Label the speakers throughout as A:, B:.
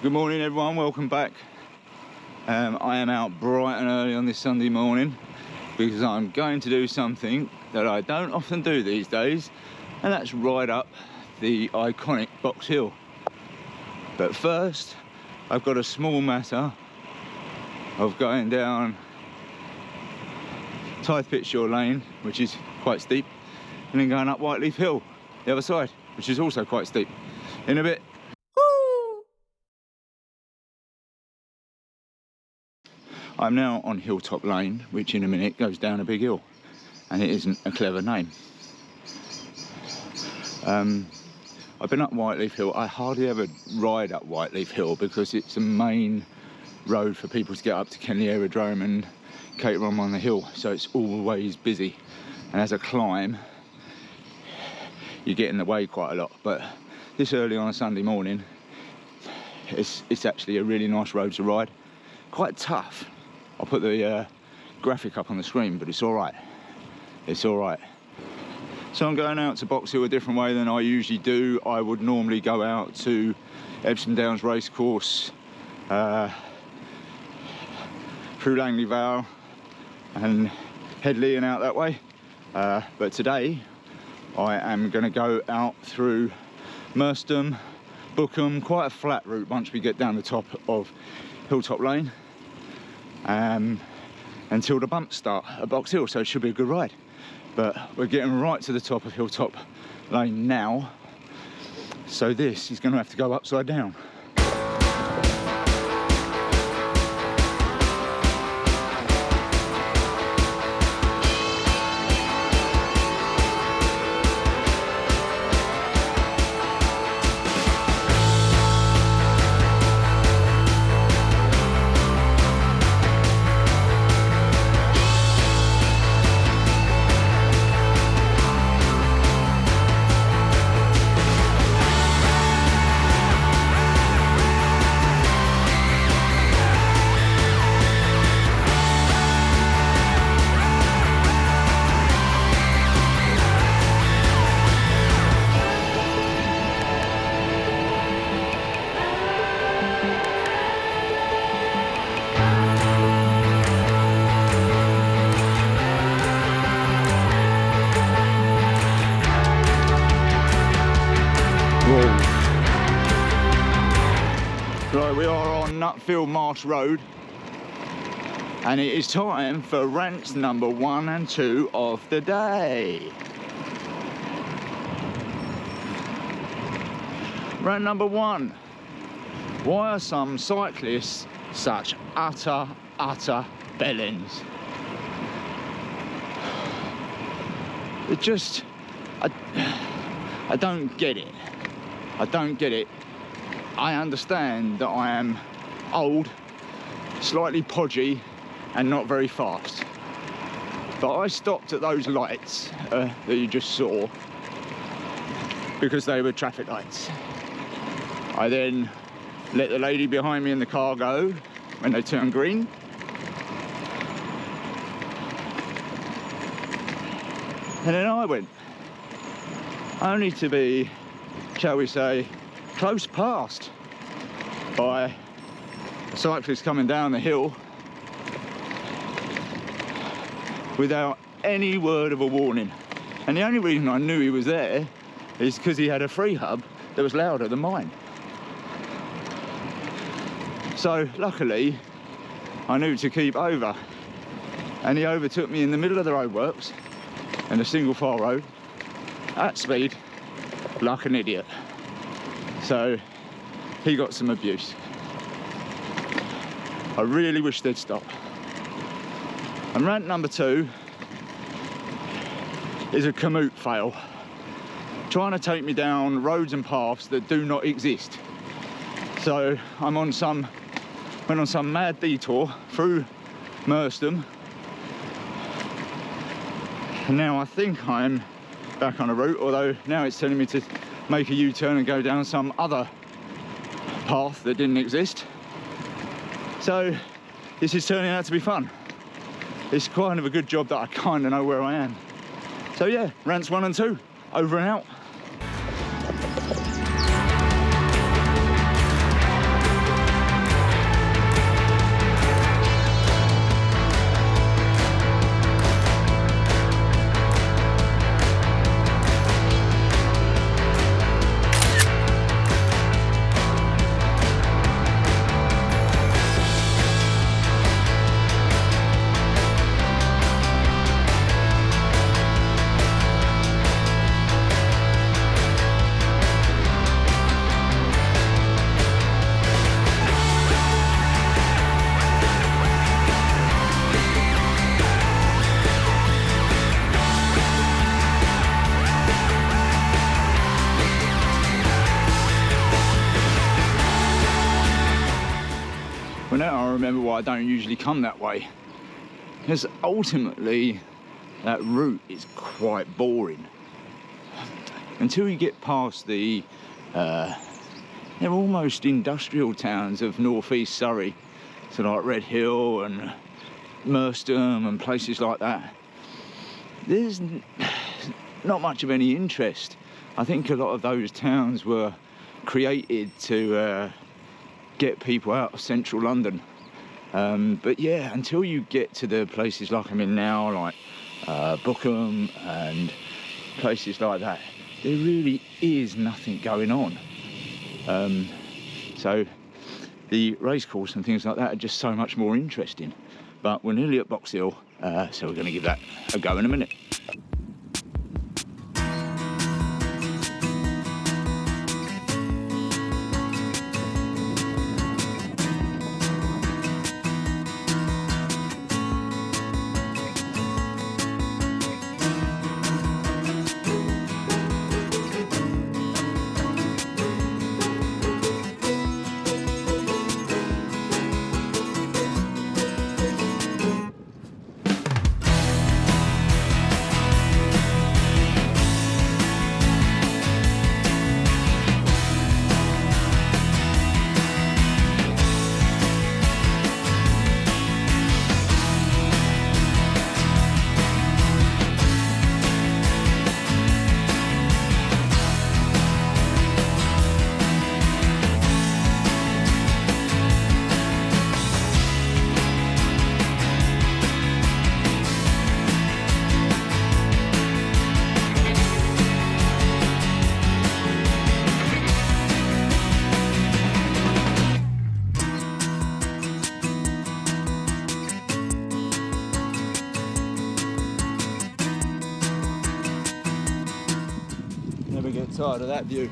A: Good morning everyone, welcome back. I am out bright and early on this Sunday morning because I'm going to do something that I don't often do these days, and that's ride up the iconic Box Hill. But first, I've got a small matter of going down Tythe Pitshore Lane, which is quite steep, and then going up Whiteleaf Hill, the other side, which is also quite steep. In a bit. I'm now on Hilltop Lane, which in a minute goes down a big hill, and it isn't a clever name. I've been up Whiteleaf Hill. I hardly ever ride up Whiteleaf Hill because it's a main road for people to get up to Kenley Aerodrome and Caterham on the hill, so it's always busy, and as a climb you get in the way quite a lot. But this early on a Sunday morning, it's actually a really nice road to ride. Quite tough. I'll put the graphic up on the screen, but it's all right. It's all right. So I'm going out to Box Hill a different way than I usually do. I would normally go out to Epsom Downs Racecourse, through Langley Vale and Headley and out that way. But today I am going to go out through Merstham, Bookham, quite a flat route once we get down the top of Hilltop Lane, until the bumps start at Box Hill, so it should be a good ride. But we're getting right to the top of Hilltop Lane now, so this is going to have to go upside down. Right, we are on Nutfield Marsh Road, and it is time for rants number 1 and 2 of the day. Rant number 1. Why are some cyclists such utter bellends? It just, I don't get it. I don't get it. I understand that I am old, slightly podgy, and not very fast. But I stopped at those lights that you just saw because they were traffic lights. I then let the lady behind me in the car go when they turned green. And then I went, only to be, shall we say, close passed by a cyclist coming down the hill without any word of a warning. And the only reason I knew he was there is because he had a free hub that was louder than mine. So luckily I knew to keep over, and he overtook me in the middle of the roadworks and a single file road at speed like an idiot. So he got some abuse. I really wish they'd stop. And rant number 2 is a commute fail, trying to take me down roads and paths that do not exist. So I'm on some, went on some mad detour through Merstham, and now I think I'm back on a route, although now it's telling me to make a U-turn and go down some other path that didn't exist. So this is turning out to be fun. It's kind of a good job that I kind of know where I am. So yeah, rants 1 and 2, over and out. Well, now I remember why I don't usually come that way. Because ultimately, that route is quite boring. Until you get past the, they're almost industrial towns of northeast Surrey. So like Red Hill and Merstham and places like that. There's not much of any interest. I think a lot of those towns were created to get people out of central London. But yeah, until you get to the places like I'm in now, like Bookham and places like that, there really is nothing going on. So the racecourse and things like that are just so much more interesting. But we're nearly at Box Hill, so we're going to give that a go in a minute. Never get tired of that view.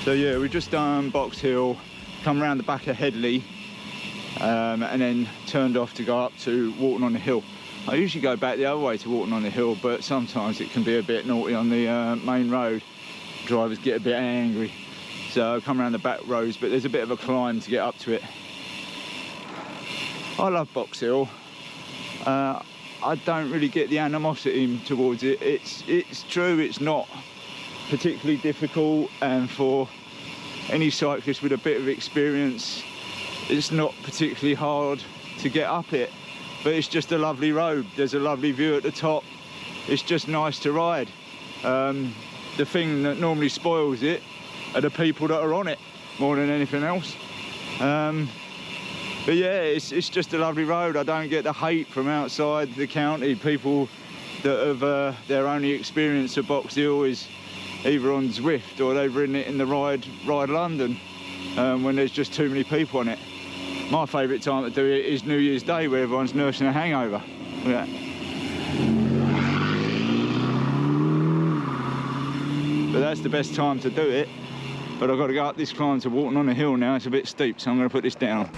A: So yeah, we've just done Box Hill, come around the back of Headley, and then turned off to go up to Walton on the Hill. I usually go back the other way to Walton on the Hill, but sometimes it can be a bit naughty on the main road. Drivers get a bit angry. So I come around the back roads, but there's a bit of a climb to get up to it. I love Box Hill. I don't really get the animosity towards it. It's true, it's not particularly difficult, and for any cyclist with a bit of experience, it's not particularly hard to get up it. But it's just a lovely road. There's a lovely view at the top. It's just nice to ride. The thing that normally spoils it are the people that are on it more than anything else. But But yeah, it's just a lovely road. I don't get the hate from outside the county. People that have their only experience of Box Hill is either on Zwift or they've ridden it in the Ride London when there's just too many people on it. My favourite time to do it is New Year's Day, where everyone's nursing a hangover. Yeah. But that's the best time to do it. But I've got to go up this climb to walking on a hill now. It's a bit steep, so I'm going to put this down.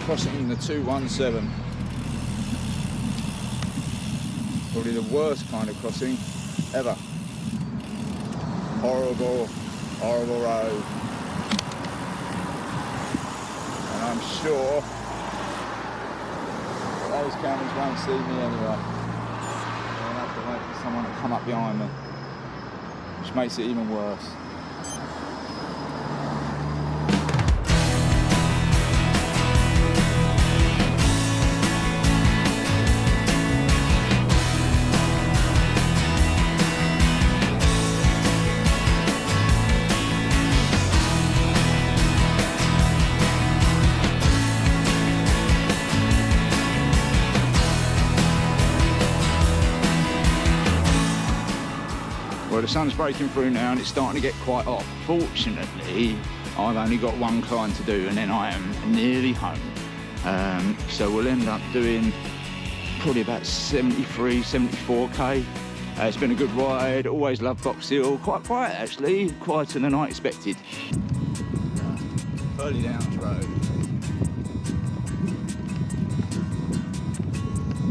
A: Crossing the 217. Probably the worst kind of crossing ever. Horrible, horrible road. And I'm sure those cameras won't see me anyway. I'll have to wait for someone to come up behind me, which makes it even worse. Well, the sun's breaking through now and it's starting to get quite hot. Fortunately, I've only got one climb to do and then I am nearly home. So we'll end up doing probably about 73, 74k. It's been a good ride, always loved Box Hill. Quite quiet actually, quieter than I expected. Early Downs Road.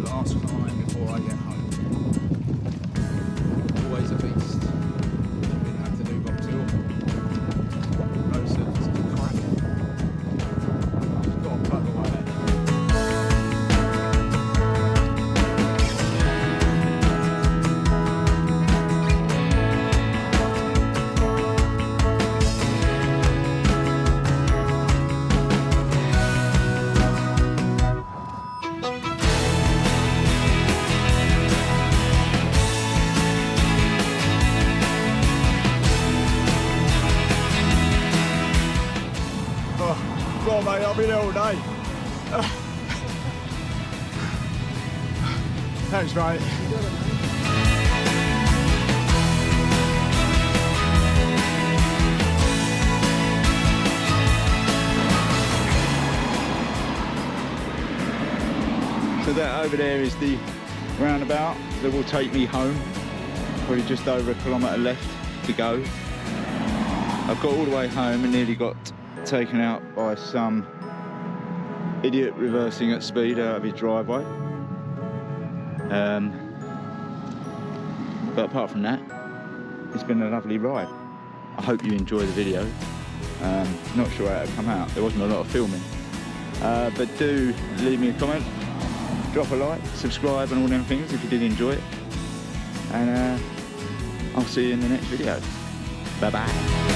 A: Last climb before I get home. Always a beast. Didn't have to do Box Hill. Road surface is crap. Just got to plug away. Well, mate, I'll be there all day. Thanks, mate. So that over there is the roundabout that will take me home. Probably just over a kilometre left to go. I've got all the way home and nearly got taken out by some idiot reversing at speed out of his driveway. But apart from that, it's been a lovely ride. I hope you enjoy the video. Not sure how it'll come out. There wasn't a lot of filming. But do leave me a comment, drop a like, subscribe and all them things if you did enjoy it. And I'll see you in the next video. Bye bye.